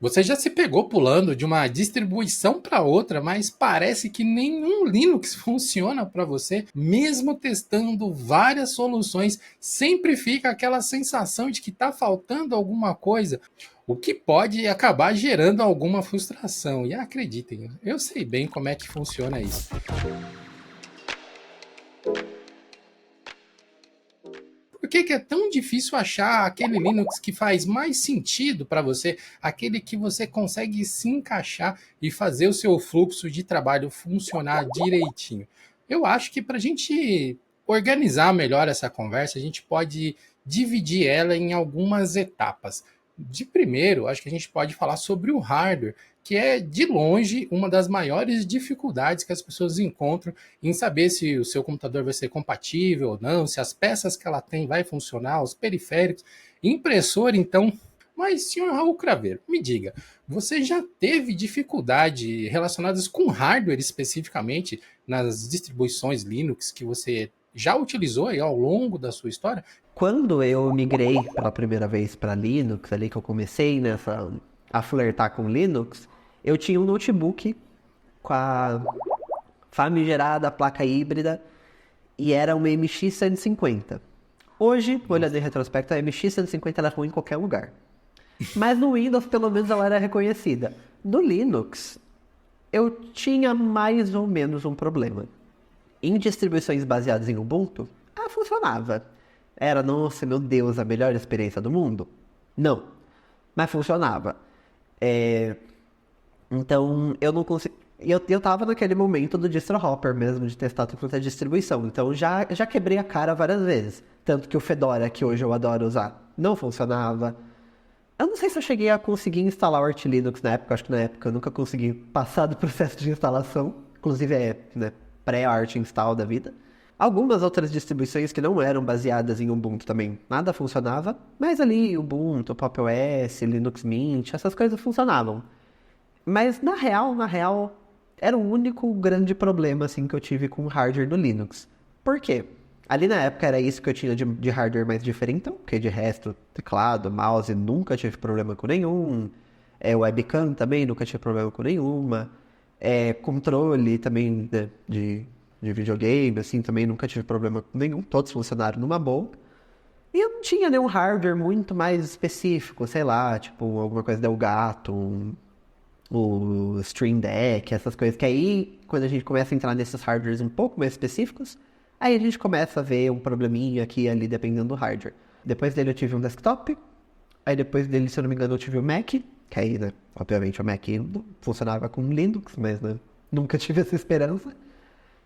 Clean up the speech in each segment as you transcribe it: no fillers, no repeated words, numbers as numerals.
Você já se pegou pulando de uma distribuição para outra, mas parece que nenhum Linux funciona para você, mesmo testando várias soluções, sempre fica aquela sensação de que está faltando alguma coisa, o que pode acabar gerando alguma frustração. E acreditem, eu sei bem como é que funciona isso. Por que é tão difícil achar aquele Linux que faz mais sentido para você, aquele que você consegue se encaixar e fazer o seu fluxo de trabalho funcionar direitinho? Eu acho que para a gente organizar melhor essa conversa, a gente pode dividir ela em algumas etapas. De primeiro, acho que a gente pode falar sobre o hardware, que é de longe uma das maiores dificuldades que as pessoas encontram em saber se o seu computador vai ser compatível ou não, se as peças que ela tem vai funcionar, os periféricos, impressora, então. Mas, senhor Raul Craveiro, me diga, você já teve dificuldade relacionadas com hardware especificamente nas distribuições Linux que você já utilizou aí ao longo da sua história? Quando eu migrei pela primeira vez para Linux, ali que eu comecei a flertar com Linux, eu tinha um notebook com a famigerada placa híbrida e era uma MX 150. Hoje, olhando em retrospecto, a MX 150 era ruim em qualquer lugar. Mas no Windows, pelo menos, ela era reconhecida. No Linux, eu tinha mais ou menos um problema. Em distribuições baseadas em Ubuntu, funcionava. Era, nossa, meu Deus, a melhor experiência do mundo? Não, mas funcionava. É, Então, eu não consegui. Eu tava naquele momento do distro hopper mesmo, de testar toda a distribuição. Então, já quebrei a cara várias vezes. Tanto que o Fedora, que hoje eu adoro usar, não funcionava. Eu não sei se eu cheguei a conseguir instalar o Arch Linux na época. Acho que na época eu nunca consegui passar do processo de instalação. Inclusive é, né, pré-Arch install da vida. Algumas outras distribuições que não eram baseadas em Ubuntu também, nada funcionava. Mas ali, Ubuntu, Pop! OS, Linux Mint, essas coisas funcionavam. Mas na real, era o único grande problema assim que eu tive com o hardware do Linux. Por quê? Ali na época era isso que eu tinha de hardware mais diferente, então, porque de resto, teclado, mouse, nunca tive problema com nenhum. Webcam também, nunca tive problema com nenhuma. Controle também de videogame, assim, também nunca tive problema com nenhum. Todos funcionaram numa boa. E eu não tinha nenhum hardware muito mais específico, sei lá, tipo, alguma coisa da Elgato, o Stream Deck, essas coisas. Que aí, quando a gente começa a entrar nesses hardwares um pouco mais específicos, aí a gente começa a ver um probleminha aqui e ali, dependendo do hardware. Depois dele eu tive um desktop, aí depois dele, se eu não me engano, eu tive o Mac, que aí, né, obviamente o Mac funcionava com Linux, mas, né, nunca tive essa esperança.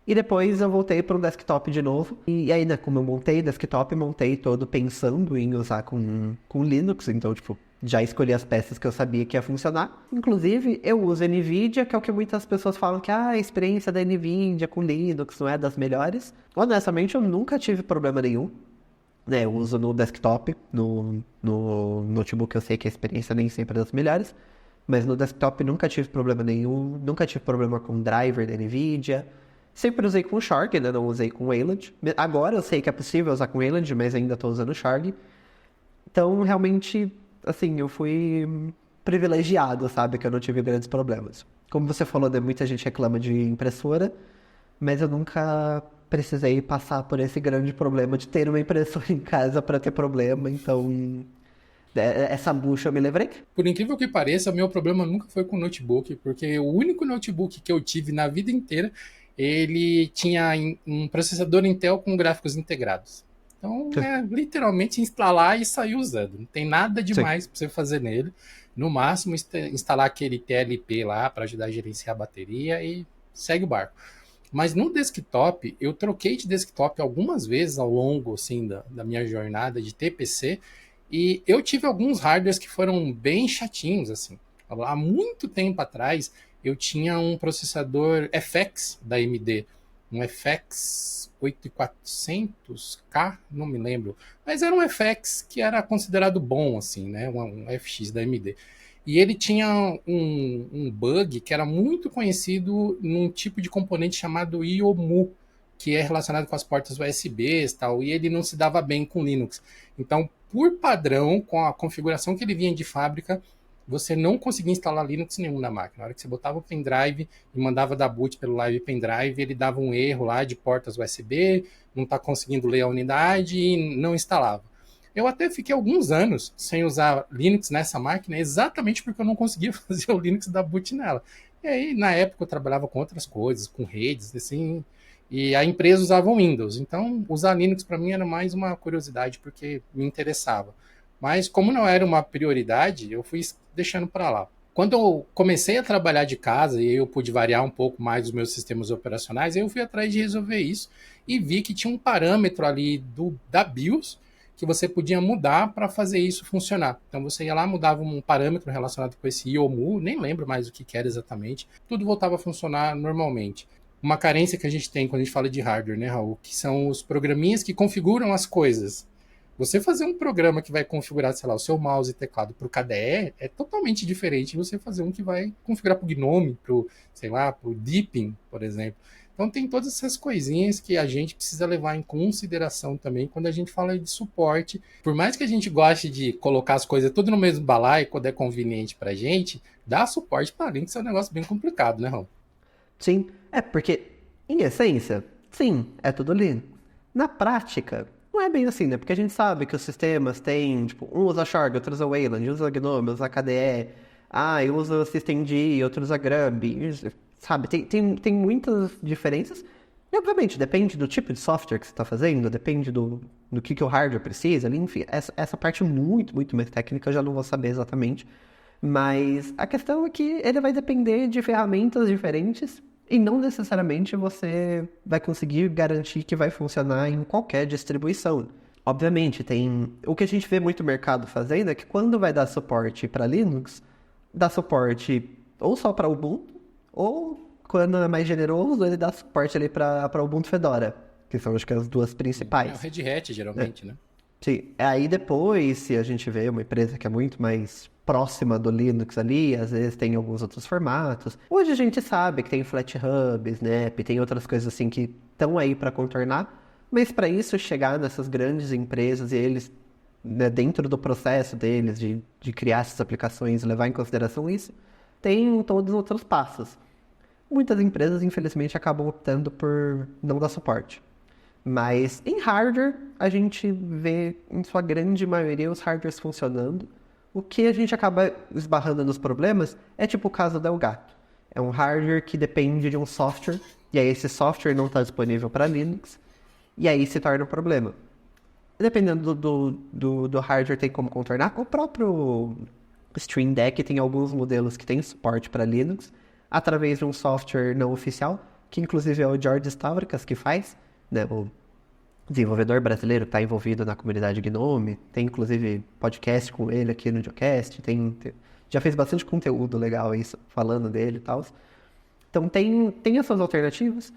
E depois eu voltei para um desktop de novo. E aí, né, como eu montei desktop, montei todo pensando em usar com Linux. Então, tipo, já escolhi as peças que eu sabia que ia funcionar. Inclusive, eu uso NVIDIA, que é o que muitas pessoas falam que a experiência da NVIDIA com Linux não é das melhores. Honestamente, eu nunca tive problema nenhum. Né, eu uso no desktop, no notebook eu sei que a experiência nem sempre é das melhores. Mas no desktop nunca tive problema nenhum, nunca tive problema com driver da NVIDIA. Sempre usei com Shark, né? Não usei com Wayland. Agora eu sei que é possível usar com Wayland, mas ainda estou usando Shark. Então, realmente, assim, eu fui privilegiado, sabe? Que eu não tive grandes problemas. Como você falou, né? Muita gente reclama de impressora, mas eu nunca precisei passar por esse grande problema de ter uma impressora em casa para ter problema. Então, essa bucha eu me livrei. Por incrível que pareça, meu problema nunca foi com notebook, porque o único notebook que eu tive na vida inteira, ele tinha um processador Intel com gráficos integrados. Então, é literalmente instalar e sair usando. Não tem nada Sim. demais para você fazer nele. No máximo, instalar aquele TLP lá para ajudar a gerenciar a bateria e segue o barco. Mas no desktop, eu troquei de desktop algumas vezes ao longo assim, da minha jornada de TPC e eu tive alguns hardwares que foram bem chatinhos. Assim. Há muito tempo atrás, eu tinha um processador FX da AMD, um FX 8400K, não me lembro, mas era um FX que era considerado bom, assim, né? Um FX da AMD. E ele tinha um bug que era muito conhecido num tipo de componente chamado IOMU, que é relacionado com as portas USB e tal, e ele não se dava bem com Linux. Então, por padrão, com a configuração que ele vinha de fábrica, você não conseguia instalar Linux nenhum na máquina. Na hora que você botava o pendrive e mandava dar boot pelo live pendrive, ele dava um erro lá de portas USB, não está conseguindo ler a unidade e não instalava. Eu até fiquei alguns anos sem usar Linux nessa máquina, exatamente porque eu não conseguia fazer o Linux dar boot nela. E aí, na época, eu trabalhava com outras coisas, com redes, assim, e a empresa usava o Windows. Então, usar Linux para mim era mais uma curiosidade, porque me interessava. Mas, como não era uma prioridade, eu fui deixando para lá. Quando eu comecei a trabalhar de casa e eu pude variar um pouco mais os meus sistemas operacionais, eu fui atrás de resolver isso e vi que tinha um parâmetro ali da BIOS que você podia mudar para fazer isso funcionar. Então você ia lá, mudava um parâmetro relacionado com esse IOMU, nem lembro mais o que era exatamente, tudo voltava a funcionar normalmente. Uma carência que a gente tem quando a gente fala de hardware, né, Raul? Que são os programinhas que configuram as coisas. Você fazer um programa que vai configurar, sei lá, o seu mouse e teclado para o KDE é totalmente diferente de você fazer um que vai configurar para o Gnome, para o, sei lá, para o Deepin, por exemplo. Então tem todas essas coisinhas que a gente precisa levar em consideração também quando a gente fala de suporte. Por mais que a gente goste de colocar as coisas tudo no mesmo balaio quando é conveniente para a gente, dar suporte para Linux é um negócio bem complicado, né, Raul? Sim, porque, em essência, sim, é tudo Linux. Na prática, não é bem assim, né? Porque a gente sabe que os sistemas têm, tipo, um usa Shorg, outro usa Wayland, usa Gnome, usa KDE, eu uso systemd, outro usa Grub, sabe? Tem muitas diferenças. E, obviamente, depende do tipo de software que você está fazendo, depende do que o hardware precisa, ali, enfim, essa parte muito, muito mais técnica eu já não vou saber exatamente. Mas a questão é que ele vai depender de ferramentas diferentes e não necessariamente você vai conseguir garantir que vai funcionar em qualquer distribuição. Obviamente, tem o que a gente vê muito mercado fazendo é que quando vai dar suporte para Linux, dá suporte ou só para Ubuntu, ou quando é mais generoso, ele dá suporte ali para Ubuntu Fedora, que são acho que as duas É o principais. Red Hat, geralmente, né? Sim, aí depois, se a gente vê uma empresa que é muito mais próxima do Linux ali, às vezes tem alguns outros formatos. Hoje a gente sabe que tem FlatHub, Snap, tem outras coisas assim que estão aí para contornar, mas para isso chegar nessas grandes empresas e eles, né, dentro do processo deles de criar essas aplicações, levar em consideração isso, tem todos os outros passos. Muitas empresas, infelizmente, acabam optando por não dar suporte. Mas em hardware, a gente vê, em sua grande maioria, os hardwares funcionando. O que a gente acaba esbarrando nos problemas é tipo o caso da Elgato. É um hardware que depende de um software, e aí esse software não está disponível para Linux, e aí se torna um problema. Dependendo do hardware, tem como contornar. O próprio Stream Deck tem alguns modelos que têm suporte para Linux, através de um software não oficial, que inclusive é o George Stavrikas que faz, né, o desenvolvedor brasileiro que está envolvido na comunidade Gnome, tem inclusive podcast com ele aqui no Geocast, já fez bastante conteúdo legal aí falando dele e tal. Então tem essas alternativas,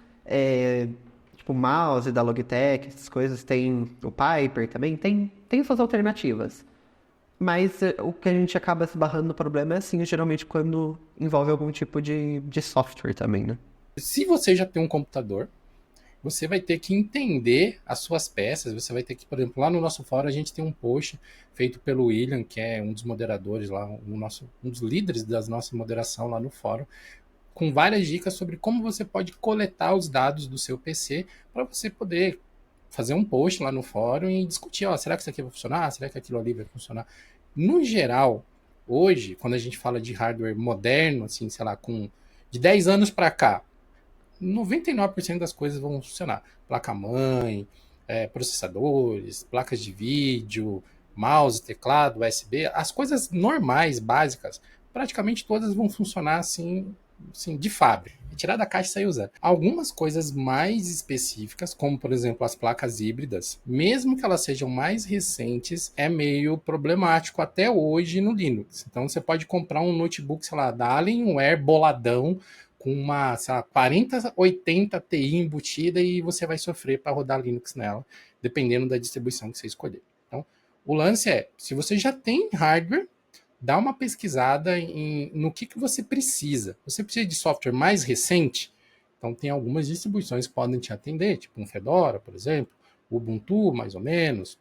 tipo o mouse da Logitech, essas coisas, tem o Piper também, tem essas alternativas. Mas o que a gente acaba se barrando no problema é assim, geralmente quando envolve algum tipo de software também, né? Se você já tem um computador, você vai ter que entender as suas peças, você vai ter que, por exemplo, lá no nosso fórum a gente tem um post feito pelo William, que é um dos moderadores lá, um dos líderes da nossa moderação lá no fórum, com várias dicas sobre como você pode coletar os dados do seu PC para você poder fazer um post lá no fórum e discutir, ó, será que isso aqui vai funcionar? Será que aquilo ali vai funcionar? No geral, hoje, quando a gente fala de hardware moderno, assim, sei lá, de 10 anos para cá, 99% das coisas vão funcionar. Placa-mãe, processadores, placas de vídeo, mouse, teclado, USB, as coisas normais, básicas, praticamente todas vão funcionar assim de fábrica. Tirar da caixa e sair usando. Algumas coisas mais específicas, como por exemplo as placas híbridas, mesmo que elas sejam mais recentes, é meio problemático até hoje no Linux. Então você pode comprar um notebook, sei lá, da Alienware boladão, com uma, sei lá, 4080 Ti embutida e você vai sofrer para rodar Linux nela, dependendo da distribuição que você escolher. Então, o lance é, se você já tem hardware, dá uma pesquisada no que você precisa. Você precisa de software mais recente? Então, tem algumas distribuições que podem te atender, tipo um Fedora, por exemplo, o Ubuntu, mais ou menos,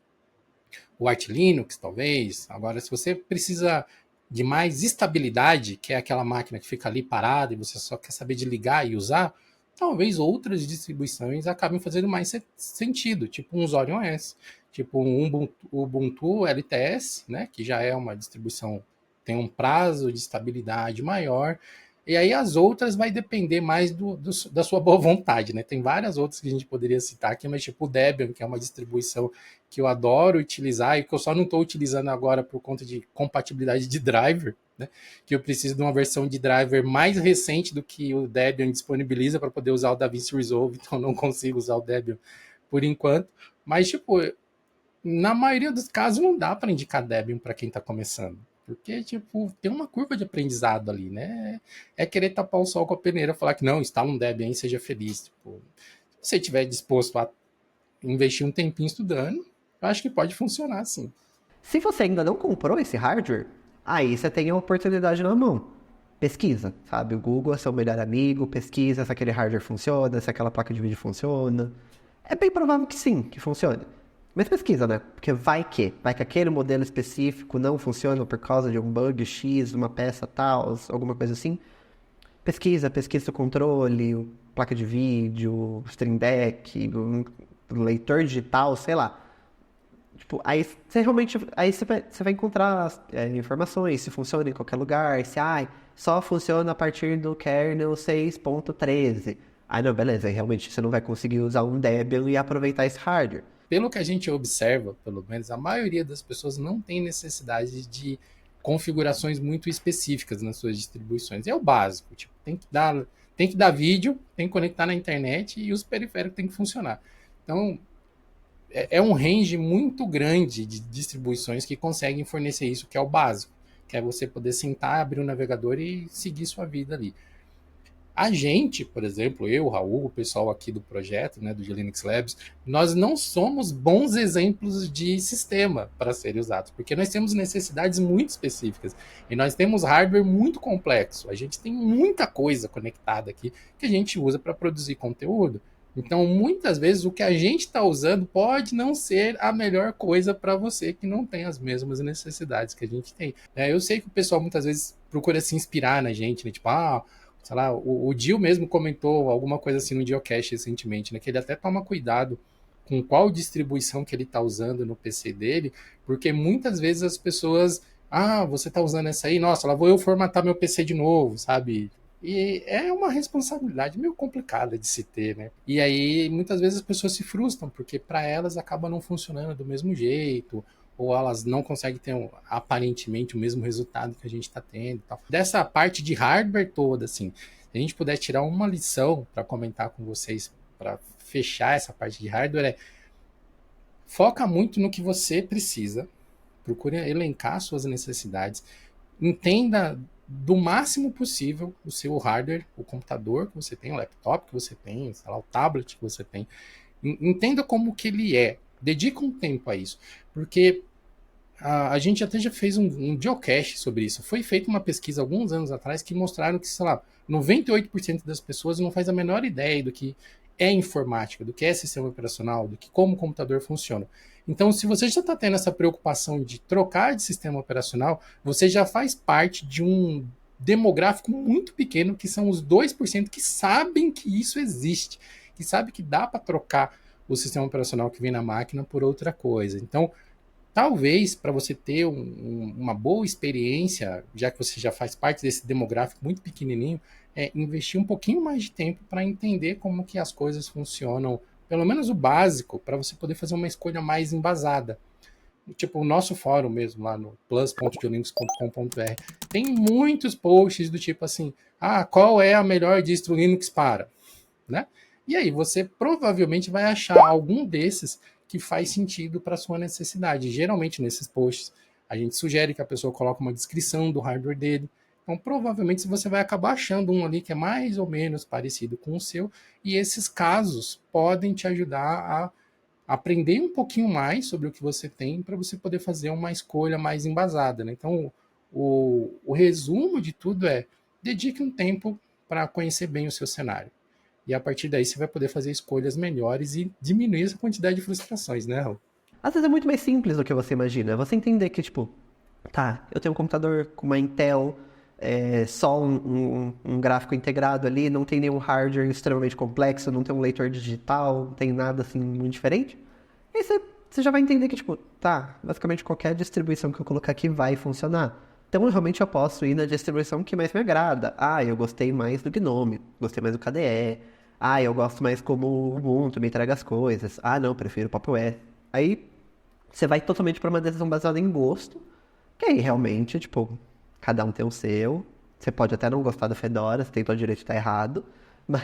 o Arch Linux, talvez. Agora, se você precisa de mais estabilidade, que é aquela máquina que fica ali parada e você só quer saber de ligar e usar, talvez outras distribuições acabem fazendo mais sentido, tipo um Orion OS, tipo um Ubuntu LTS, né, que já é uma distribuição, tem um prazo de estabilidade maior, e aí as outras vai depender mais da sua boa vontade, né? Tem várias outras que a gente poderia citar aqui, mas tipo o Debian, que é uma distribuição que eu adoro utilizar e que eu só não estou utilizando agora por conta de compatibilidade de driver, né? Que eu preciso de uma versão de driver mais recente do que o Debian disponibiliza para poder usar o DaVinci Resolve, então não consigo usar o Debian por enquanto. Mas, tipo, na maioria dos casos não dá para indicar Debian para quem está começando. Porque, tipo, tem uma curva de aprendizado ali, né? É querer tapar o sol com a peneira, falar que não, instala um Debian e seja feliz. Tipo, se você estiver disposto a investir um tempinho estudando, eu acho que pode funcionar sim. Se você ainda não comprou esse hardware, aí você tem a oportunidade na mão. Pesquisa, sabe? O Google é seu melhor amigo, pesquisa se aquele hardware funciona, se aquela placa de vídeo funciona. É bem provável que sim, que funcione. Mas pesquisa, né? Porque vai que aquele modelo específico não funciona por causa de um bug X, uma peça tal, alguma coisa assim. Pesquisa o controle, placa de vídeo, Stream Deck, leitor digital, sei lá. Tipo, aí você realmente, aí você vai encontrar informações, se funciona em qualquer lugar, se só funciona a partir do kernel 6.13. Aí não, beleza, aí realmente você não vai conseguir usar um Debian e aproveitar esse hardware. Pelo que a gente observa, pelo menos, a maioria das pessoas não tem necessidade de configurações muito específicas nas suas distribuições. É o básico, tipo, tem que dar vídeo, tem que conectar na internet e os periféricos têm que funcionar. Então, é um range muito grande de distribuições que conseguem fornecer isso, que é o básico, que é você poder sentar, abrir o navegador e seguir sua vida ali. A gente, por exemplo, eu, Raul, o pessoal aqui do projeto, né, do Linux Labs, nós não somos bons exemplos de sistema para serem usados, porque nós temos necessidades muito específicas e nós temos hardware muito complexo. A gente tem muita coisa conectada aqui que a gente usa para produzir conteúdo. Então, muitas vezes, o que a gente está usando pode não ser a melhor coisa para você que não tem as mesmas necessidades que a gente tem. Eu sei que o pessoal muitas vezes procura se inspirar na gente, né? Tipo, sei lá, o Dio mesmo comentou alguma coisa assim no Geocache recentemente, né? Que ele até toma cuidado com qual distribuição que ele está usando no PC dele, porque muitas vezes as pessoas, você está usando essa aí, nossa, lá vou eu formatar meu PC de novo, sabe? E é uma responsabilidade meio complicada de se ter, né? E aí muitas vezes as pessoas se frustram, porque para elas acaba não funcionando do mesmo jeito, ou elas não conseguem ter aparentemente o mesmo resultado que a gente está tendo. E tal. Dessa parte de hardware toda, assim, se a gente puder tirar uma lição para comentar com vocês, para fechar essa parte de hardware, foca muito no que você precisa, procure elencar suas necessidades, entenda do máximo possível o seu hardware, o computador que você tem, o laptop que você tem, sei lá, o tablet que você tem. Entenda como que ele é. Dedica um tempo a isso. Porque a gente até já fez um geocache sobre isso. Foi feita uma pesquisa alguns anos atrás que mostraram que, sei lá, 98% das pessoas não faz a menor ideia do que é informática, do que é sistema operacional, do que como o computador funciona. Então, se você já está tendo essa preocupação de trocar de sistema operacional, você já faz parte de um demográfico muito pequeno, que são os 2% que sabem que isso existe, que sabem que dá para trocar o sistema operacional que vem na máquina por outra coisa. Então, talvez para você ter uma boa experiência, já que você já faz parte desse demográfico muito pequenininho, investir um pouquinho mais de tempo para entender como que as coisas funcionam, pelo menos o básico, para você poder fazer uma escolha mais embasada. Tipo, o nosso fórum mesmo, lá no plus.geolinux.com.br, tem muitos posts do tipo assim, qual é a melhor distro Linux para? Né? E aí você provavelmente vai achar algum desses que faz sentido para sua necessidade. Geralmente nesses posts a gente sugere que a pessoa coloque uma descrição do hardware dele. Então provavelmente você vai acabar achando um ali que é mais ou menos parecido com o seu, e esses casos podem te ajudar a aprender um pouquinho mais sobre o que você tem para você poder fazer uma escolha mais embasada. Né? Então o resumo de tudo é: dedique um tempo para conhecer bem o seu cenário. E a partir daí você vai poder fazer escolhas melhores e diminuir essa quantidade de frustrações, né, Raul? Às vezes é muito mais simples do que você imagina. É você entender que, tipo, Tá, eu tenho um computador com uma Intel, só um gráfico integrado ali, não tem nenhum hardware extremamente complexo, não tem um leitor digital, não tem nada assim muito diferente. Aí você já vai entender que, tipo, tá, basicamente qualquer distribuição que eu colocar aqui vai funcionar. Então, realmente eu posso ir na distribuição que mais me agrada. Ah, eu gostei mais do GNOME, gostei mais do KDE. Ah, eu gosto mais como o Ubuntu me entrega as coisas. Ah, não, prefiro o Pop! OS. Aí, você vai totalmente para uma decisão baseada em gosto, que aí realmente, tipo, cada um tem o seu. Você pode até não gostar da Fedora, você tem todo o direito de estar errado. Mas,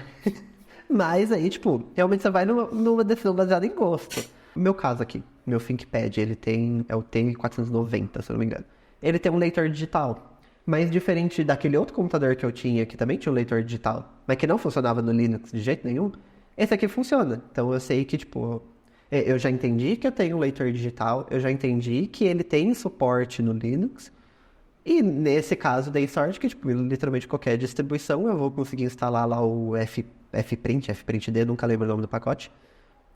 mas aí, tipo, realmente você vai numa decisão baseada em gosto. No meu caso aqui, meu ThinkPad, ele tem, é o T490, se eu não me engano. Ele tem um leitor digital. Mas diferente daquele outro computador que eu tinha, que também tinha um leitor digital, mas que não funcionava no Linux de jeito nenhum, esse aqui funciona. Então eu sei que, tipo, eu já entendi que eu tenho um leitor digital, eu já entendi que ele tem suporte no Linux, e nesse caso dei sorte que, tipo, literalmente qualquer distribuição eu vou conseguir instalar lá o Fprint D, nunca lembro o nome do pacote,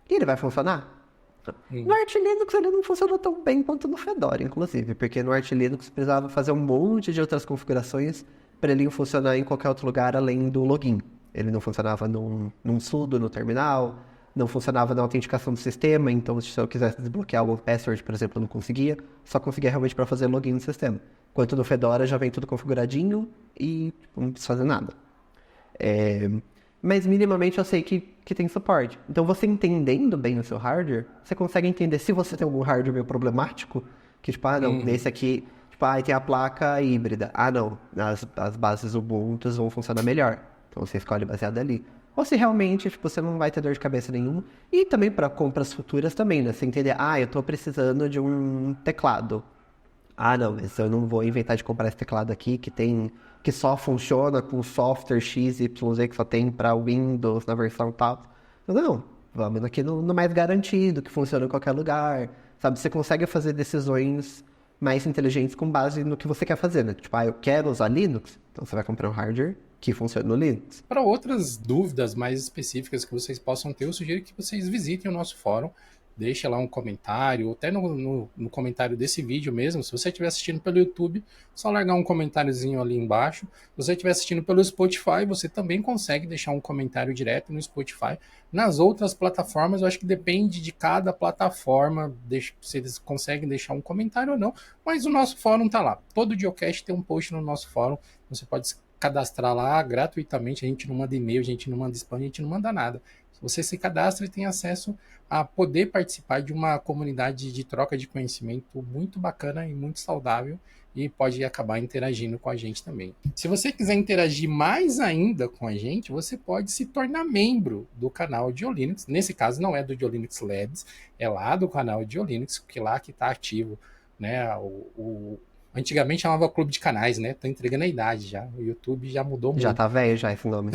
e ele vai funcionar. No Hum. Arch Linux ele não funcionou tão bem quanto no Fedora, inclusive, porque no Arch Linux precisava fazer um monte de outras configurações para ele funcionar em qualquer outro lugar além do login. Ele não funcionava num sudo no terminal, não funcionava na autenticação do sistema, então se eu quisesse desbloquear algum password, por exemplo, eu não conseguia, só conseguia realmente para fazer login no sistema. Enquanto no Fedora já vem tudo configuradinho e tipo, não precisa fazer nada. É, mas minimamente eu sei que tem suporte. Então você entendendo bem o seu hardware, você consegue entender se você tem algum hardware meio problemático, que tipo, ah não, Uhum. nesse aqui, tipo, ah, tem a placa híbrida. Ah não, as bases Ubuntu vão funcionar melhor. Então você escolhe baseado ali. Ou se realmente, tipo, você não vai ter dor de cabeça nenhuma. E também para compras futuras também, né? Você entender, ah, eu tô precisando de um teclado. Ah, não, mas eu não vou inventar de comprar esse teclado aqui que só funciona com software XYZ que só tem para Windows na versão tal. Não, vamos aqui no mais garantido, que funciona em qualquer lugar. Sabe, você consegue fazer decisões mais inteligentes com base no que você quer fazer, né? Tipo, ah, eu quero usar Linux, então você vai comprar um hardware que funcione no Linux. Para outras dúvidas mais específicas que vocês possam ter, eu sugiro que vocês visitem o nosso fórum, deixe lá um comentário, ou até no comentário desse vídeo mesmo. Se você estiver assistindo pelo YouTube, só largar um comentáriozinho ali embaixo. Se você estiver assistindo pelo Spotify, você também consegue deixar um comentário direto no Spotify. Nas outras plataformas, eu acho que depende de cada plataforma, se eles conseguem deixar um comentário ou não, mas o nosso fórum está lá. Todo Diocast tem um post no nosso fórum, você pode cadastrar lá gratuitamente, a gente não manda e-mail, a gente não manda spam, a gente não manda nada. Você se cadastra e tem acesso a poder participar de uma comunidade de troca de conhecimento muito bacana e muito saudável e pode acabar interagindo com a gente também. Se você quiser interagir mais ainda com a gente, você pode se tornar membro do canal de Linux. Nesse caso não é do Linux Labs, é lá do canal de Linux, que lá que está ativo, né, antigamente chamava Clube de Canais, né? Tô entregando a idade já. O YouTube já mudou Já muito. tá velho já esse nome.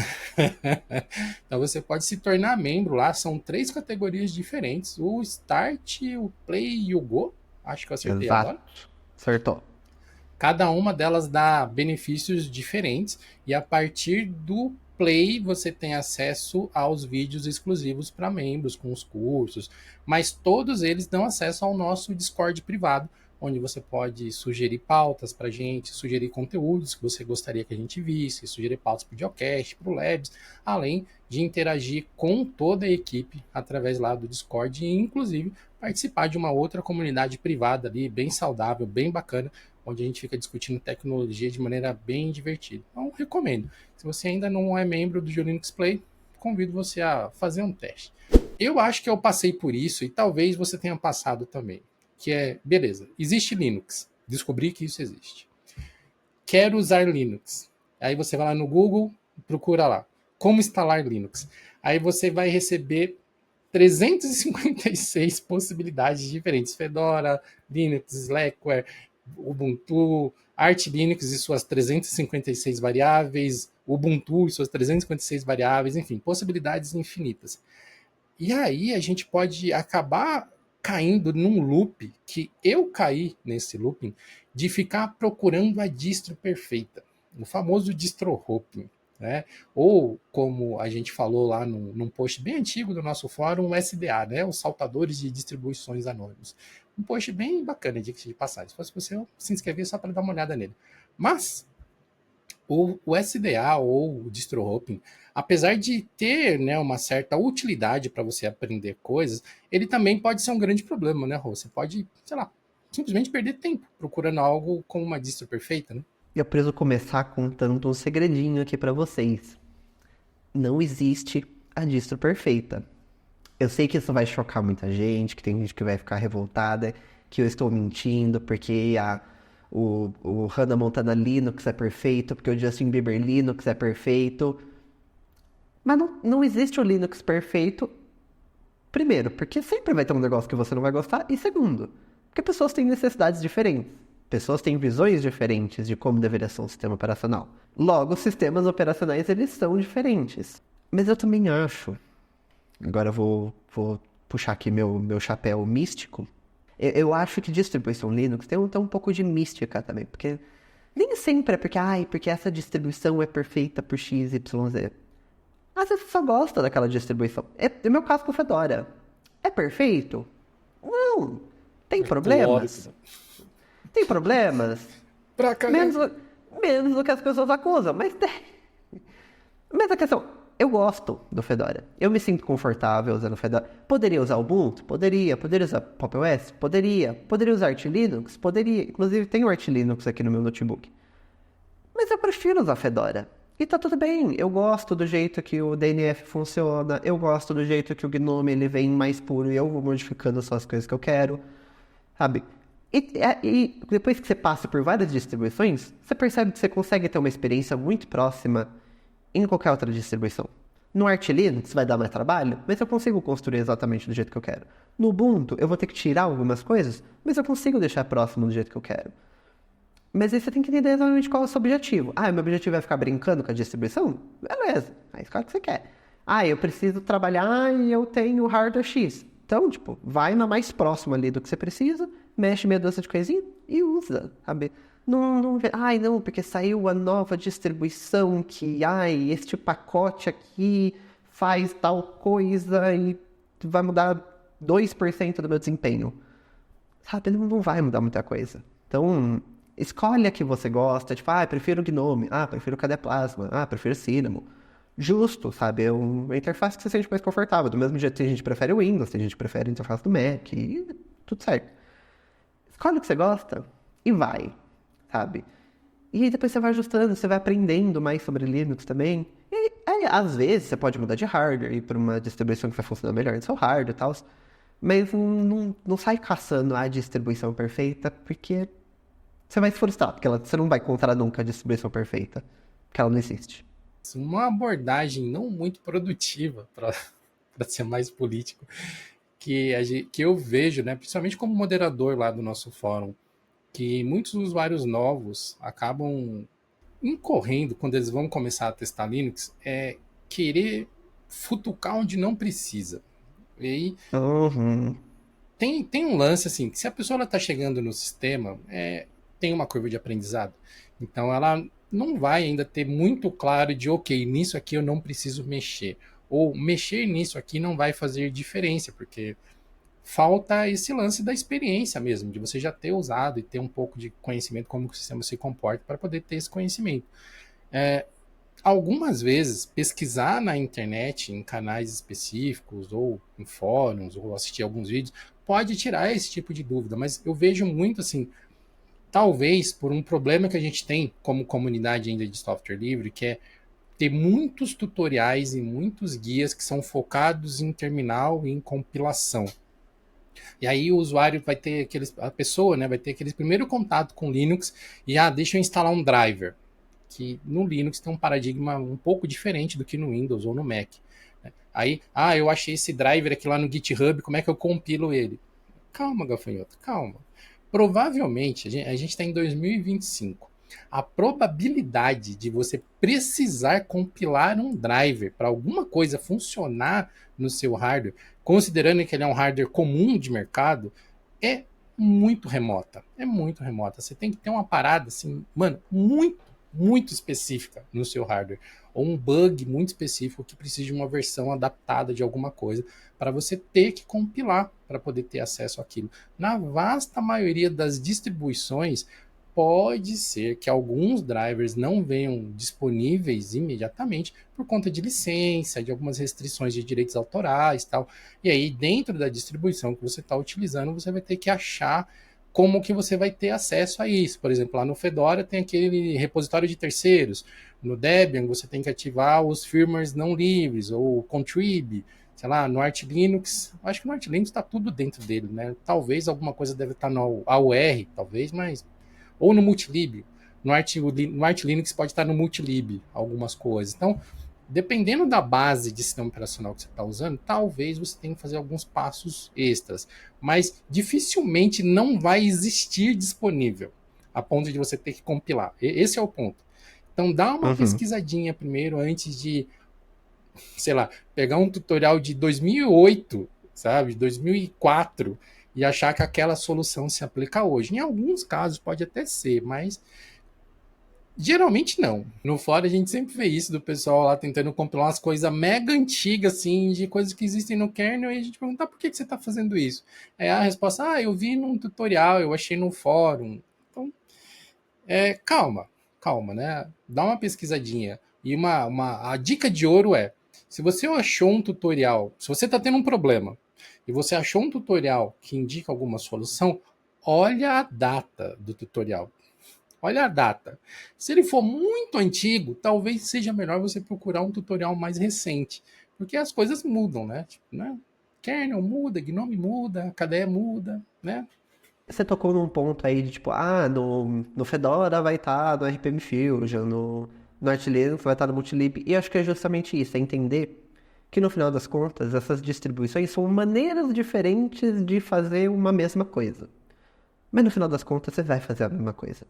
Então você pode se tornar membro lá. São 3 categorias diferentes: o Start, o Play e o Go. Acho que eu acertei Exato. agora. Acertou. Cada uma delas dá benefícios diferentes e a partir do Play você tem acesso aos vídeos exclusivos para membros, com os cursos, mas todos eles dão acesso ao nosso Discord privado, onde você pode sugerir pautas para a gente, sugerir conteúdos que você gostaria que a gente visse, sugerir pautas para o Geocast, para o Labs, além de interagir com toda a equipe através lá do Discord e, inclusive, participar de uma outra comunidade privada ali, bem saudável, bem bacana, onde a gente fica discutindo tecnologia de maneira bem divertida. Então, recomendo. Se você ainda não é membro do Linux Play, convido você a fazer um teste. Eu acho que eu passei por isso e talvez você tenha passado também. Que é, beleza, existe Linux. Descobri que isso existe. Quero usar Linux. Aí você vai lá no Google, procura lá, como instalar Linux. Aí você vai receber 356 possibilidades diferentes. Fedora, Linux, Slackware, Ubuntu, Arch Linux e suas 356 variáveis, Ubuntu e suas 356 variáveis, enfim, possibilidades infinitas. E aí a gente pode acabar caindo num loop, que eu caí nesse looping, de ficar procurando a distro perfeita, o famoso distro hopping. né? Ou, como a gente falou lá num post bem antigo do nosso fórum, o SDA, né? Os saltadores de distribuições anônimos. Um post bem bacana, de passagem. Se fosse você, eu se inscrever só para dar uma olhada nele. Mas o SDA ou o distro hopping, apesar de ter, né, uma certa utilidade para você aprender coisas, ele também pode ser um grande problema, né, Rô? Você pode, sei lá, simplesmente perder tempo procurando algo como uma distro perfeita, né? Eu preciso começar contando um segredinho aqui pra vocês. Não existe a distro perfeita. Eu sei que isso vai chocar muita gente, que tem gente que vai ficar revoltada, que eu estou mentindo, porque o Hannah Montana Linux é perfeito, porque o Justin Bieber Linux é perfeito. Mas não existe o Linux perfeito, primeiro, porque sempre vai ter um negócio que você não vai gostar, e segundo, porque pessoas têm necessidades diferentes. Pessoas têm visões diferentes de como deveria ser um sistema operacional. Logo, os sistemas operacionais, eles são diferentes. Mas eu também acho, agora eu vou puxar aqui meu chapéu místico, eu acho que distribuição Linux tem um pouco de mística também, porque nem sempre é porque essa distribuição é perfeita por X, Y, Z. Às vezes você só gosta daquela distribuição. É meu caso com o Fedora. É perfeito? Não. Tem Lógico. problemas? Tem problemas? Pra caramba. Menos do que as pessoas acusam, mas tem. Mas a questão, eu gosto do Fedora. Eu me sinto confortável usando o Fedora. Poderia usar o Ubuntu? Poderia. Poderia usar Pop! OS? Poderia. Poderia usar Arch Linux? Poderia. Inclusive, tem o Arch Linux aqui no meu notebook. Mas eu prefiro usar Fedora. E tá tudo bem, eu gosto do jeito que o DNF funciona, eu gosto do jeito que o Gnome ele vem mais puro e eu vou modificando só as coisas que eu quero, sabe? E depois que você passa por várias distribuições, você percebe que você consegue ter uma experiência muito próxima em qualquer outra distribuição. No Arch Linux vai dar mais trabalho, mas eu consigo construir exatamente do jeito que eu quero. No Ubuntu eu vou ter que tirar algumas coisas, mas eu consigo deixar próximo do jeito que eu quero. Mas aí você tem que entender exatamente qual é o seu objetivo. Ah, meu objetivo é ficar brincando com a distribuição? Beleza, aí escolhe o que você quer. Ah, eu preciso trabalhar e eu tenho hardware X. Então, tipo, vai na mais próxima ali do que você precisa, mexe meia dúzia de coisinha e usa, sabe? Ai, não, porque saiu a nova distribuição que, este pacote aqui faz tal coisa e vai mudar 2% do meu desempenho. Sabe, não vai mudar muita coisa. Então, escolhe a que você gosta, tipo, prefiro Gnome, prefiro Cadeplasma, prefiro Cinnamon. Justo, sabe? É uma interface que você se sente mais confortável. Do mesmo jeito que tem gente que prefere o Windows, tem gente que prefere a interface do Mac, e tudo certo. Escolhe o que você gosta e vai, sabe? E aí depois você vai ajustando, você vai aprendendo mais sobre Linux também. E aí, às vezes, você pode mudar de hardware, ir para uma distribuição que vai funcionar melhor no seu hardware e tal. Mas não sai caçando a distribuição perfeita, porque você vai se frustrar, porque você não vai encontrar nunca a distribuição perfeita, porque ela não existe. Uma abordagem não muito produtiva, para ser mais político, que eu vejo, né, principalmente como moderador lá do nosso fórum, que muitos usuários novos acabam incorrendo quando eles vão começar a testar Linux, é querer futucar onde não precisa. E aí Uhum. tem um lance assim, que se a pessoa está chegando no sistema, tem uma curva de aprendizado. Então ela não vai ainda ter muito claro de, ok, nisso aqui eu não preciso mexer. Ou mexer nisso aqui não vai fazer diferença, porque falta esse lance da experiência mesmo, de você já ter usado e ter um pouco de conhecimento como o sistema se comporta para poder ter esse conhecimento. Algumas vezes, pesquisar na internet, em canais específicos, ou em fóruns, ou assistir alguns vídeos, pode tirar esse tipo de dúvida, mas eu vejo muito assim, talvez por um problema que a gente tem como comunidade ainda de software livre, que é ter muitos tutoriais e muitos guias que são focados em terminal e em compilação. E aí o usuário vai ter a pessoa, né, vai ter aquele primeiro contato com Linux e deixa eu instalar um driver, que no Linux tem um paradigma um pouco diferente do que no Windows ou no Mac. Aí, eu achei esse driver aqui lá no GitHub, como é que eu compilo ele? Calma, gafanhoto, calma. Provavelmente, a gente está em 2025. A probabilidade de você precisar compilar um driver para alguma coisa funcionar no seu hardware, considerando que ele é um hardware comum de mercado, é muito remota. É muito remota. Você tem que ter uma parada assim, mano, muito muito específica no seu hardware, ou um bug muito específico que precisa de uma versão adaptada de alguma coisa, para você ter que compilar para poder ter acesso àquilo. Na vasta maioria das distribuições, pode ser que alguns drivers não venham disponíveis imediatamente por conta de licença, de algumas restrições de direitos autorais e tal. E aí, dentro da distribuição que você está utilizando, você vai ter que achar como que você vai ter acesso a isso. Por exemplo, lá no Fedora tem aquele repositório de terceiros. No Debian, você tem que ativar os firmwares não livres, ou contrib. Sei lá, no Arch Linux, acho que no Arch Linux está tudo dentro dele, né? Talvez alguma coisa deve estar no AUR, talvez, mas ou no Multilib. No Arch Linux pode estar no Multilib, algumas coisas. Então, dependendo da base de sistema operacional que você está usando, talvez você tenha que fazer alguns passos extras. Mas dificilmente não vai existir disponível a ponto de você ter que compilar. Esse é o ponto. Então, dá uma pesquisadinha primeiro antes de, sei lá, pegar um tutorial de 2008, sabe, 2004, e achar que aquela solução se aplica hoje. Em alguns casos pode até ser, mas geralmente não. No fora a gente sempre vê isso do pessoal lá tentando compilar umas coisas mega antigas, assim, de coisas que existem no kernel, e a gente pergunta, por que você está fazendo isso? Aí a resposta, eu vi num tutorial, eu achei no fórum. Então, calma, né? Dá uma pesquisadinha. E a dica de ouro é, se você achou um tutorial, se você está tendo um problema, e você achou um tutorial que indica alguma solução, olha a data do tutorial. Olha a data. Se ele for muito antigo, talvez seja melhor você procurar um tutorial mais recente. Porque as coisas mudam, né? Tipo, né? Kernel muda, GNOME muda, KDE muda, né? Você tocou num ponto aí de tipo, no Fedora vai estar no RPM Fusion, no Arch Linux vai estar no Multilib. E acho que é justamente isso, é entender que no final das contas, essas distribuições são maneiras diferentes de fazer uma mesma coisa. Mas no final das contas, você vai fazer a mesma coisa.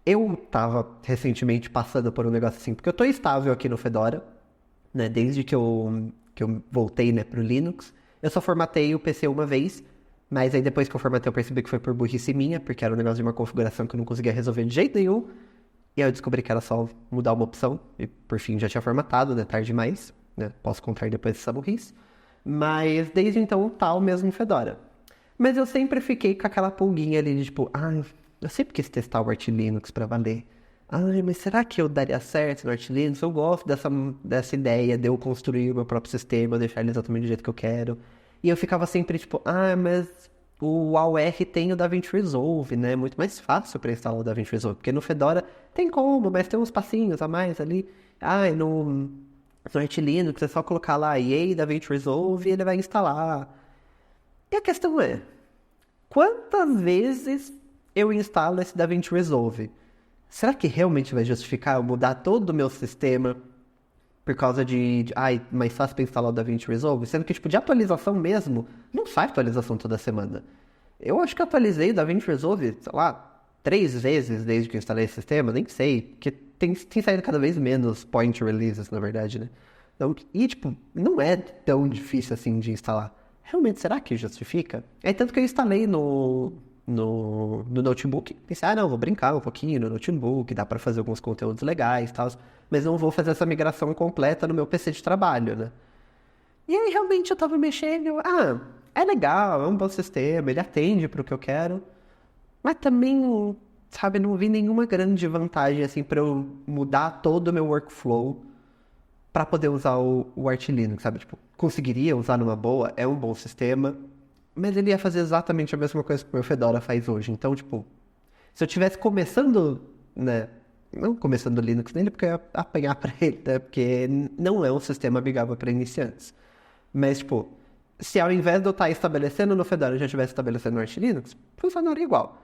Eu tava recentemente passando por um negócio assim, porque eu tô estável aqui no Fedora, né? Desde que eu voltei, né, pro Linux. Eu só formatei o PC uma vez, mas aí depois que eu formatei eu percebi que foi por burrice minha, porque era um negócio de uma configuração que eu não conseguia resolver de jeito nenhum. E aí eu descobri que era só mudar uma opção, e por fim já tinha formatado, né, tarde demais, né? Posso contar depois dessa burrice. Mas desde então tá o mesmo Fedora. Mas eu sempre fiquei com aquela pulguinha ali de tipo, eu sempre quis testar o Arch Linux pra valer. Mas será que eu daria certo no Arch Linux? Eu gosto dessa ideia de eu construir o meu próprio sistema, deixar ele exatamente do jeito que eu quero. E eu ficava sempre tipo, mas o AUR tem o DaVinci Resolve, né? Muito mais fácil para instalar o DaVinci Resolve. Porque no Fedora tem como, mas tem uns passinhos a mais ali. No Arch Linux é só colocar lá EA DaVinci Resolve e ele vai instalar. E a questão é, quantas vezes eu instalo esse DaVinci Resolve? Será que realmente vai justificar eu mudar todo o meu sistema por causa mais fácil para instalar o DaVinci Resolve? Sendo que, tipo, de atualização mesmo, não sai atualização toda semana. Eu acho que atualizei o DaVinci Resolve, sei lá, 3 vezes desde que eu instalei esse sistema, nem sei, porque tem saído cada vez menos point releases, na verdade, né? Então, tipo, não é tão difícil assim de instalar. Realmente, será que justifica? É tanto que eu instalei no notebook. Pensei, vou brincar um pouquinho no notebook, dá pra fazer alguns conteúdos legais e tal, mas não vou fazer essa migração completa no meu PC de trabalho, né? E aí, realmente, eu tava mexendo, é legal, é um bom sistema, ele atende pro que eu quero, mas também, sabe, não vi nenhuma grande vantagem, assim, pra eu mudar todo o meu workflow pra poder usar o Arch Linux, sabe? Tipo, conseguiria usar numa boa, é um bom sistema, mas ele ia fazer exatamente a mesma coisa que o meu Fedora faz hoje. Então, tipo, se eu tivesse começando, né? Não começando o Linux nele, porque eu ia apanhar pra ele, né? Porque não é um sistema amigável para iniciantes. Mas, tipo, se ao invés de eu estar estabelecendo no Fedora, eu já estivesse estabelecendo no Arch Linux, funcionaria igual.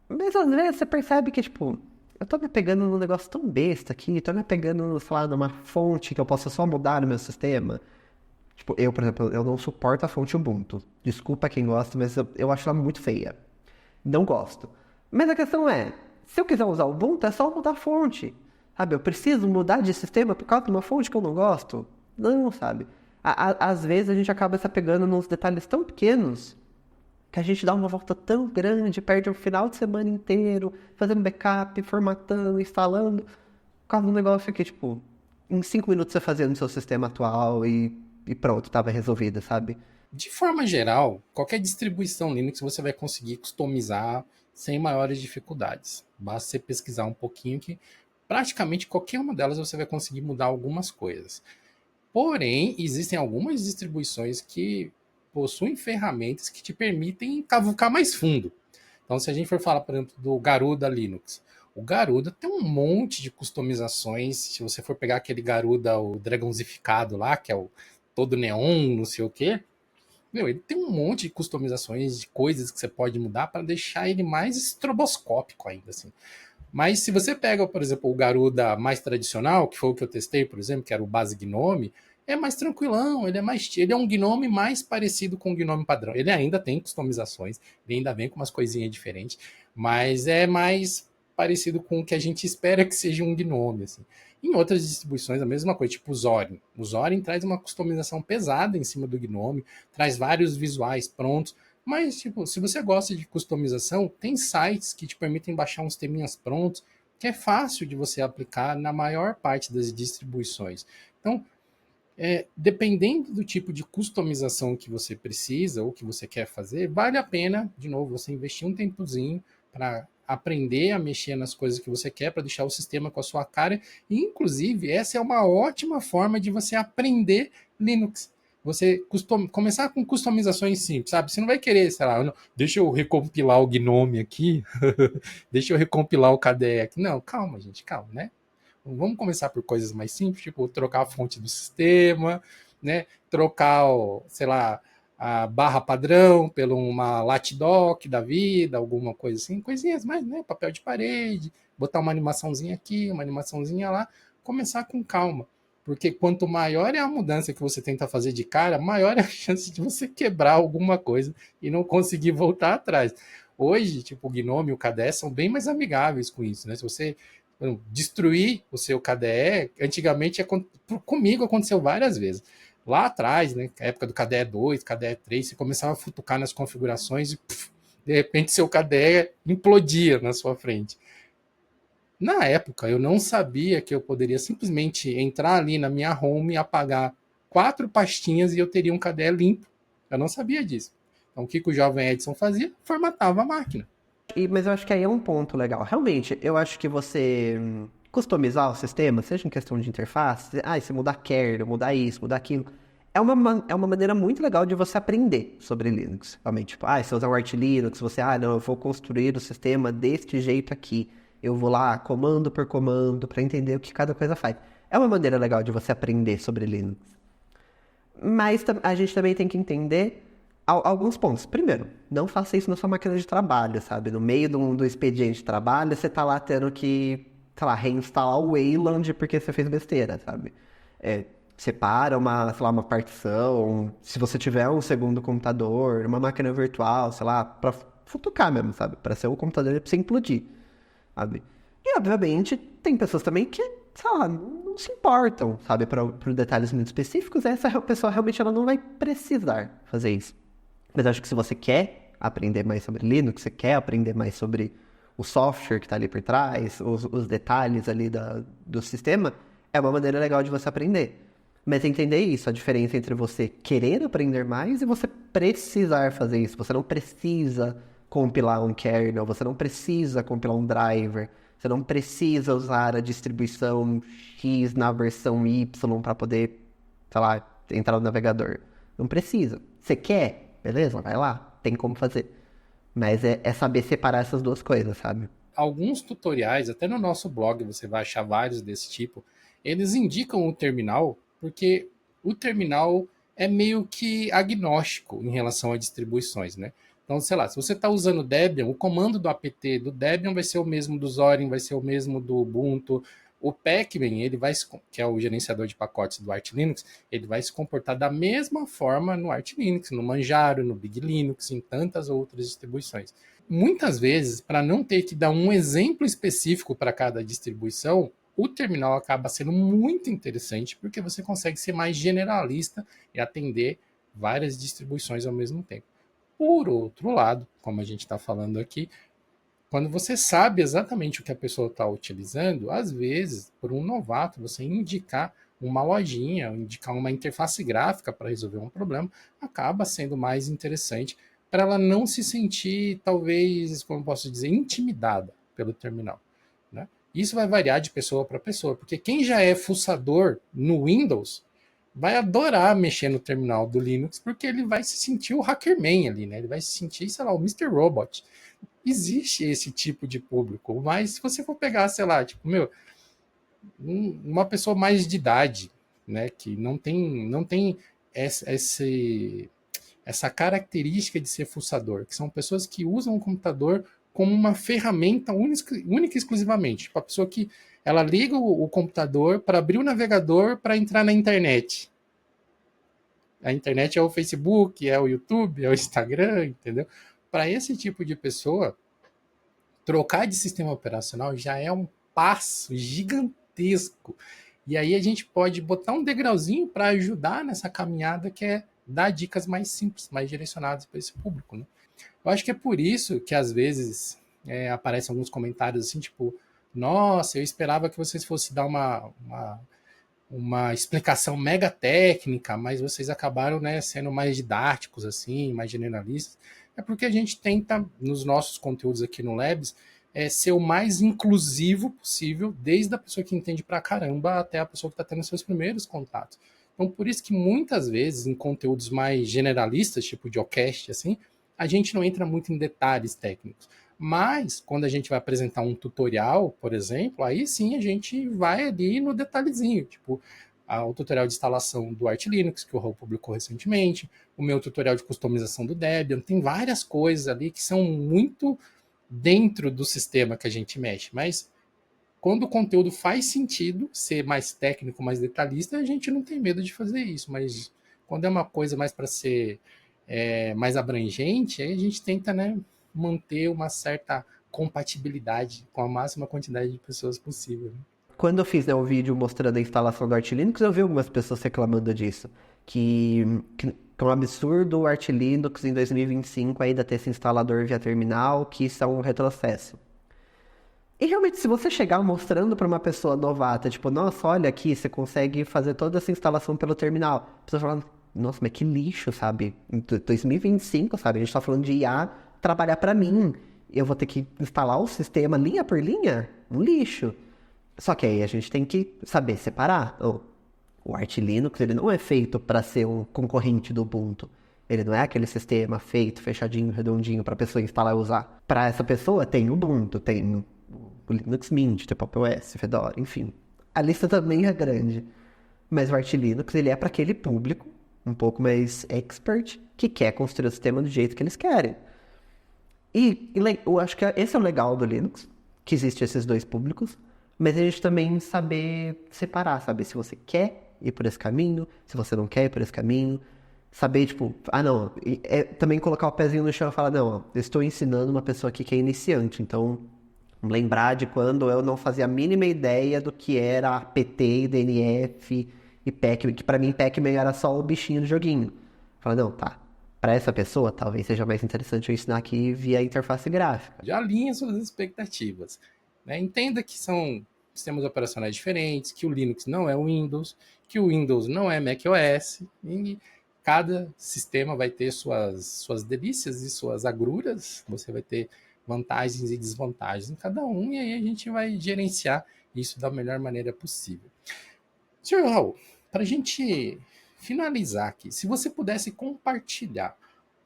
Mas às vezes você percebe que, tipo, eu tô me apegando num negócio tão besta aqui, tô me apegando, sei lá, numa fonte que eu possa só mudar no meu sistema. Tipo, eu, por exemplo, eu não suporto a fonte Ubuntu. Desculpa quem gosta, mas eu acho ela muito feia. Não gosto. Mas a questão é, se eu quiser usar o Ubuntu, é só mudar a fonte. Sabe, eu preciso mudar de sistema por causa de uma fonte que eu não gosto? Não, sabe? Às vezes a gente acaba se apegando nos detalhes tão pequenos que a gente dá uma volta tão grande, perde o final de semana inteiro, fazendo backup, formatando, instalando, por causa de um negócio que, tipo, em 5 minutos você fazia no seu sistema atual e pronto, tava resolvido, sabe? De forma geral, qualquer distribuição Linux você vai conseguir customizar sem maiores dificuldades. Basta você pesquisar um pouquinho que praticamente qualquer uma delas você vai conseguir mudar algumas coisas. Porém, existem algumas distribuições que possuem ferramentas que te permitem cavucar mais fundo. Então, se a gente for falar, por exemplo, do Garuda Linux, o Garuda tem um monte de customizações. Se você for pegar aquele Garuda, o dragonzificado lá, que é o todo neon, não sei o quê, meu, ele tem um monte de customizações, de coisas que você pode mudar para deixar ele mais estroboscópico ainda, assim. Mas se você pega, por exemplo, o Garuda mais tradicional, que foi o que eu testei, por exemplo, que era o base Gnome, é mais tranquilão, ele é um Gnome mais parecido com o Gnome padrão. Ele ainda tem customizações, ele ainda vem com umas coisinhas diferentes, mas é mais parecido com o que a gente espera que seja um Gnome, assim. Em outras distribuições, a mesma coisa, tipo o Zorin. O Zorin traz uma customização pesada em cima do Gnome, traz vários visuais prontos, mas, tipo, se você gosta de customização, tem sites que te permitem baixar uns teminhas prontos, que é fácil de você aplicar na maior parte das distribuições. Então, dependendo do tipo de customização que você precisa ou que você quer fazer, vale a pena, de novo, você investir um tempozinho para aprender a mexer nas coisas que você quer, para deixar o sistema com a sua cara. E, inclusive, essa é uma ótima forma de você aprender Linux. Você começar com customizações simples, sabe? Você não vai querer, sei lá, deixa eu recompilar o Gnome aqui, deixa eu recompilar o KDE aqui. Não, calma, gente, calma, né? Vamos começar por coisas mais simples, tipo trocar a fonte do sistema, né? Trocar, sei lá, a barra padrão pela uma latdoc da vida, alguma coisa assim, coisinhas mais, né? Papel de parede, botar uma animaçãozinha aqui, uma animaçãozinha lá, começar com calma. Porque quanto maior é a mudança que você tenta fazer de cara, maior é a chance de você quebrar alguma coisa e não conseguir voltar atrás. Hoje, tipo, o Gnome e o KDE são bem mais amigáveis com isso, né? Se você destruir o seu KDE, antigamente comigo aconteceu várias vezes. Lá atrás, né, na época do KDE 2, KDE 3, você começava a futucar nas configurações e de repente seu KDE implodia na sua frente. Na época, eu não sabia que eu poderia simplesmente entrar ali na minha home e apagar 4 pastinhas e eu teria um KDE limpo. Eu não sabia disso. Então, o que o jovem Edson fazia? Formatava a máquina. Mas eu acho que aí é um ponto legal. Realmente, eu acho que você customizar o sistema, seja em questão de interface, se mudar kernel, mudar isso, mudar aquilo, é uma maneira muito legal de você aprender sobre Linux. Realmente, tipo, se você usar o Arch Linux, você, não, eu vou construir o sistema deste jeito aqui. Eu vou lá, comando por comando, para entender o que cada coisa faz. É uma maneira legal de você aprender sobre Linux. Mas a gente também tem que entender alguns pontos. Primeiro, não faça isso na sua máquina de trabalho, sabe? No meio do expediente de trabalho, você tá lá tendo que, sei lá, reinstalar o Wayland porque você fez besteira, sabe? Separa sei lá, uma partição, se você tiver um segundo computador, uma máquina virtual, sei lá, pra futucar mesmo, sabe? Pra ser o computador pra você implodir, sabe? E, obviamente, tem pessoas também que, sei lá, não se importam, sabe, para detalhes muito específicos. Essa pessoa realmente ela não vai precisar fazer isso. Mas acho que se você quer aprender mais sobre Linux, você quer aprender mais sobre o software que está ali por trás, os detalhes ali do sistema, é uma maneira legal de você aprender. Mas entender isso, a diferença entre você querer aprender mais e você precisar fazer isso. Você não precisa compilar um kernel, você não precisa compilar um driver, você não precisa usar a distribuição X na versão Y para poder, sei lá, entrar no navegador. Não precisa. Você quer? Beleza, vai lá, tem como fazer. Mas é saber separar essas duas coisas, sabe? Alguns tutoriais, até no nosso blog você vai achar vários desse tipo, eles indicam o terminal, porque o terminal é meio que agnóstico em relação a distribuições, né? Então, sei lá, se você está usando Debian, o comando do apt do Debian vai ser o mesmo do Zorin, vai ser o mesmo do Ubuntu. O Pacman, que é o gerenciador de pacotes do Arch Linux, ele vai se comportar da mesma forma no Arch Linux, no Manjaro, no Big Linux, em tantas outras distribuições. Muitas vezes, para não ter que dar um exemplo específico para cada distribuição, o terminal acaba sendo muito interessante porque você consegue ser mais generalista e atender várias distribuições ao mesmo tempo. Por outro lado, como a gente está falando aqui, quando você sabe exatamente o que a pessoa está utilizando, às vezes, por um novato, você indicar uma lojinha, indicar uma interface gráfica para resolver um problema, acaba sendo mais interessante para ela não se sentir, talvez, como posso dizer, intimidada pelo terminal. Né? Isso vai variar de pessoa para pessoa, porque quem já é fuçador no Windows vai adorar mexer no terminal do Linux, porque ele vai se sentir o hackerman ali, né? Ele vai se sentir, sei lá, o Mr. Robot. Existe esse tipo de público, mas se você for pegar, sei lá, tipo, uma pessoa mais de idade, né, que não tem essa característica de ser fuçador, que são pessoas que usam o computador como uma ferramenta única e exclusivamente. Tipo, a pessoa que ela liga o computador para abrir o navegador para entrar na internet. A internet é o Facebook, é o YouTube, é o Instagram, entendeu? Para esse tipo de pessoa, trocar de sistema operacional já é um passo gigantesco. E aí a gente pode botar um degrauzinho para ajudar nessa caminhada, que é dar dicas mais simples, mais direcionadas para esse público. Né? Eu acho que é por isso que às vezes aparecem alguns comentários assim, tipo, nossa, eu esperava que vocês fossem dar uma explicação mega técnica, mas vocês acabaram, né, sendo mais didáticos, assim, mais generalistas. É porque a gente tenta, nos nossos conteúdos aqui no Labs, ser o mais inclusivo possível, desde a pessoa que entende pra caramba até a pessoa que está tendo seus primeiros contatos. Então, por isso que muitas vezes, em conteúdos mais generalistas, tipo de Ocast, assim, a gente não entra muito em detalhes técnicos. Mas, quando a gente vai apresentar um tutorial, por exemplo, aí sim a gente vai ali no detalhezinho, tipo o tutorial de instalação do Arch Linux, que o Raul publicou recentemente, o meu tutorial de customização do Debian, tem várias coisas ali que são muito dentro do sistema que a gente mexe, mas quando o conteúdo faz sentido ser mais técnico, mais detalhista, a gente não tem medo de fazer isso, mas quando é uma coisa mais para ser mais abrangente, aí a gente tenta, né, manter uma certa compatibilidade com a máxima quantidade de pessoas possível. Né? Quando eu fiz, né, o vídeo mostrando a instalação do Arch Linux, eu vi algumas pessoas reclamando disso. Que é um absurdo o Arch Linux em 2025 ainda ter esse instalador via terminal, que isso é um retrocesso. E realmente, se você chegar mostrando para uma pessoa novata, tipo, nossa, olha aqui, você consegue fazer toda essa instalação pelo terminal. A pessoa fala, nossa, mas que lixo, sabe? Em 2025, sabe? A gente tá falando de IA trabalhar para mim. Eu vou ter que instalar o sistema linha por linha? Um lixo. Só que aí a gente tem que saber separar. O Arch Linux, ele não é feito para ser um concorrente do Ubuntu. Ele não é aquele sistema feito, fechadinho, redondinho, para a pessoa instalar e usar. Para essa pessoa, tem Ubuntu, tem o Linux Mint, tem Pop! OS, Fedora, enfim. A lista também é grande. Mas o Arch Linux, ele é para aquele público, um pouco mais expert, que quer construir o sistema do jeito que eles querem. E eu acho que esse é o legal do Linux, que existe esses dois públicos, mas a gente também saber separar, saber se você quer ir por esse caminho, se você não quer ir por esse caminho, saber, tipo, não, também colocar o pezinho no chão e falar, não, eu estou ensinando uma pessoa aqui que é iniciante, então lembrar de quando eu não fazia a mínima ideia do que era PT, DNF e Pac-Man, que pra mim Pac-Man era só o bichinho do joguinho. Fala, não, tá, pra essa pessoa talvez seja mais interessante eu ensinar aqui via interface gráfica. Já alinha suas expectativas. Né? Entenda que são sistemas operacionais diferentes, que o Linux não é o Windows, que o Windows não é macOS, e cada sistema vai ter suas delícias e suas agruras, você vai ter vantagens e desvantagens em cada um, e aí a gente vai gerenciar isso da melhor maneira possível. Senhor Raul, para a gente finalizar aqui, se você pudesse compartilhar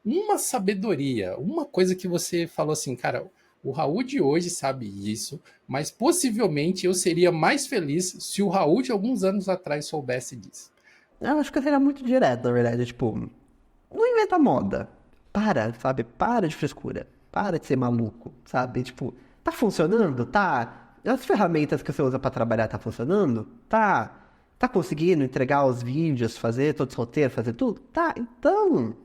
uma sabedoria, uma coisa que você falou assim, cara, o Raul de hoje sabe isso, mas possivelmente eu seria mais feliz se o Raul de alguns anos atrás soubesse disso. Eu acho que eu seria muito direto, na verdade, tipo, não inventa moda. Para, sabe? Para de frescura. Para de ser maluco, sabe? Tipo, tá funcionando? Tá. As ferramentas que você usa pra trabalhar tá funcionando? Tá. Tá conseguindo entregar os vídeos, fazer todos os roteiros, fazer tudo? Tá. Então,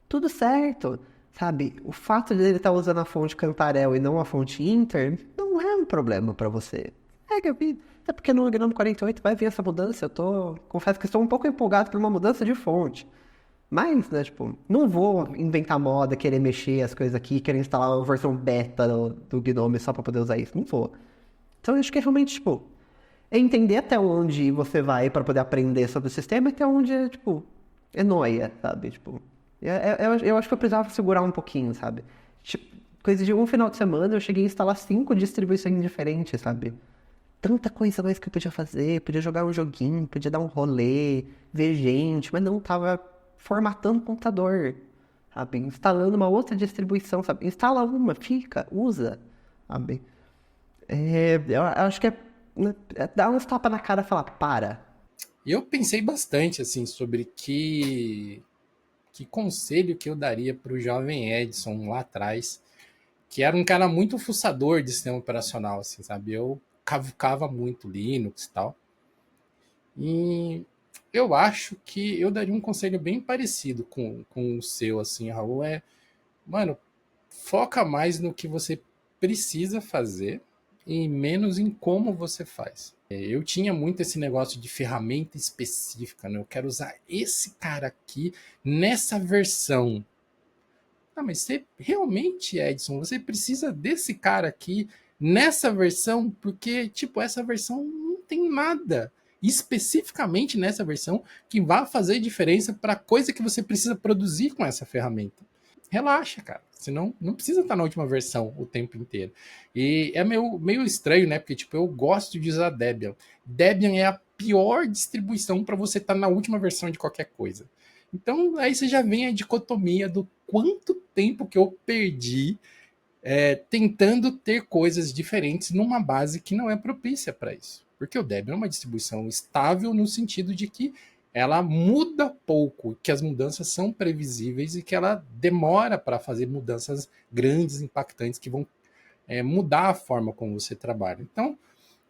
tudo certo, sabe? O fato de ele estar usando a fonte Cantarell e não a fonte Inter não é um problema pra você. Até porque no Gnome 48 vai vir essa mudança. Confesso que estou um pouco empolgado por uma mudança de fonte. Mas, né, tipo, não vou inventar moda, querer mexer as coisas aqui, querer instalar uma versão beta do Gnome só pra poder usar isso. Não vou. Então, eu acho que é realmente, tipo, é entender até onde você vai pra poder aprender sobre o sistema e até onde é, tipo, é nóia, sabe? Tipo, eu acho que eu precisava segurar um pouquinho, sabe? Tipo, coisa de um final de semana eu cheguei a instalar 5 distribuições diferentes, sabe? Tanta coisa mais que eu podia fazer, podia jogar um joguinho, podia dar um rolê, ver gente, mas não tava formatando o computador, sabe? Instalando uma outra distribuição, sabe? Instala uma, fica, usa, sabe? Eu acho que é dar uns tapas na cara e falar, para. E eu pensei bastante assim sobre que conselho que eu daria para o jovem Edson lá atrás, que era um cara muito fuçador de sistema operacional, assim, sabe? Eu cavucava muito Linux e tal. E eu acho que eu daria um conselho bem parecido com o seu, assim, Raul. Mano, foca mais no que você precisa fazer e menos em como você faz. Eu tinha muito esse negócio de ferramenta específica, né? Eu quero usar esse cara aqui nessa versão. Ah, mas você realmente, Edson, você precisa desse cara aqui nessa versão, porque, tipo, essa versão não tem nada especificamente nessa versão que vá fazer diferença para a coisa que você precisa produzir com essa ferramenta. Relaxa, cara. Senão não precisa estar na última versão o tempo inteiro. E é meio estranho, né? Porque, tipo, eu gosto de usar Debian. Debian é a pior distribuição para você estar na última versão de qualquer coisa. Então, aí você já vem a dicotomia do quanto tempo que eu perdi tentando ter coisas diferentes numa base que não é propícia para isso. Porque o Debian é uma distribuição estável no sentido de que ela muda pouco, que as mudanças são previsíveis e que ela demora para fazer mudanças grandes, impactantes, que vão mudar a forma como você trabalha. Então,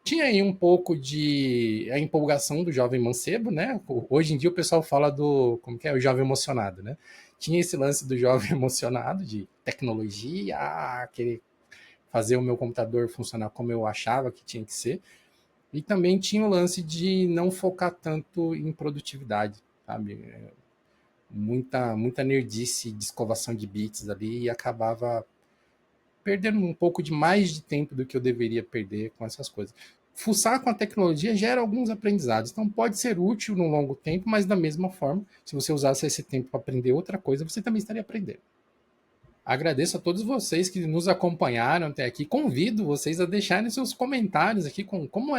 tinha aí um pouco de a empolgação do jovem mancebo, né? Hoje em dia o pessoal fala do, como que é, o jovem emocionado, né? Tinha esse lance do jovem emocionado, de tecnologia, querer fazer o meu computador funcionar como eu achava que tinha que ser. E também tinha o lance de não focar tanto em produtividade, sabe? Muita nerdice de escovação de bits ali e acabava perdendo um pouco de mais de tempo do que eu deveria perder com essas coisas. Fuçar com a tecnologia gera alguns aprendizados, então pode ser útil no longo tempo, mas da mesma forma, se você usasse esse tempo para aprender outra coisa, você também estaria aprendendo. Agradeço a todos vocês que nos acompanharam até aqui. Convido vocês a deixarem seus comentários aqui com como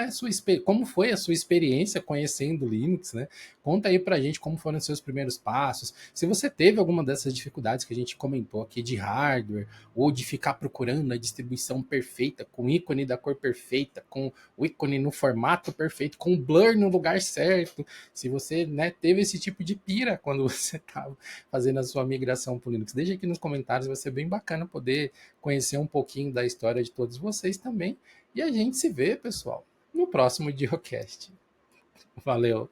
foi a sua experiência conhecendo o Linux, né? Conta aí pra gente como foram os seus primeiros passos. Se você teve alguma dessas dificuldades que a gente comentou aqui de hardware, ou de ficar procurando a distribuição perfeita, com o ícone da cor perfeita, com o ícone no formato perfeito, com o blur no lugar certo. Se você, né, teve esse tipo de pira quando você estava fazendo a sua migração para o Linux, deixa aqui nos comentários, vai ser bem bacana poder conhecer um pouquinho da história de todos vocês também. E a gente se vê, pessoal, no próximo Diocast. Valeu!